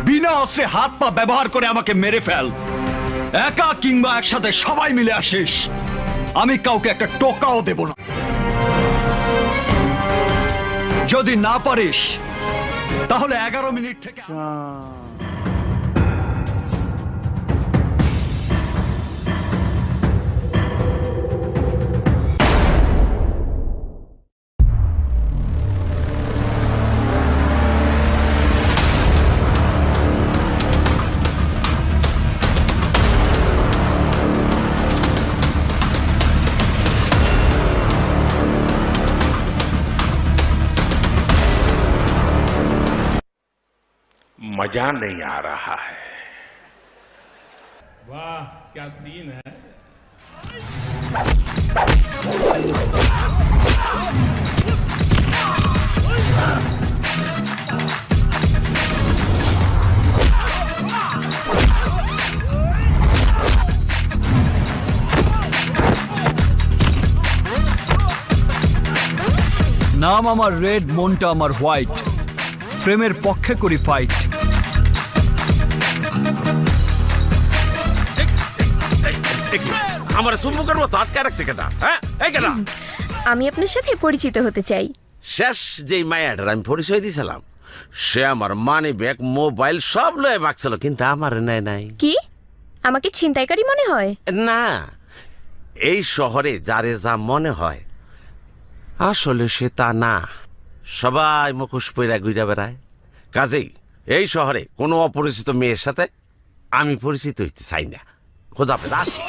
বিনা অস্ত্রে হাত পা ব্যবহার করে আমাকে মেরে ফেল, একা কিংবা একসাথে সবাই মিলে আসিস, আমি কাউকে একটা টোকাও দেব না। যদি না পারিস তাহলে 11 মিনিট থেকে मजा नहीं आ रहा है। वाह क्या सीन है। নাম আমার রেড, মনটা আমার হোয়াইট, প্রেমের পক্ষে করি ফাইট। আমার সুমুখের মতো আটকে রাখছে কেটা? হ্যাঁ এই কেটা? আমি আপনার সাথে পরিচিত হতে চাই। শেষ যেই মায়াটার আমি পরিচয় দিয়েছিলাম সে আমার মানি ব্যাগ মোবাইল সব লয়ে বাকছিল, কিন্তু আমার নেয় নাই। কি আমাকে ছিনতাইকারী মনে হয়? না, এই শহরে যারে যা মনে হয় আসলে সে তা না। সবাই মুখোশ পইরা ঘুরে বেড়ায়। কাজেই এই শহরে কোনো অপরিচিত মেয়ের সাথে আমি পরিচিত হইতে চাই না। খোদা হাফেজ, আসি।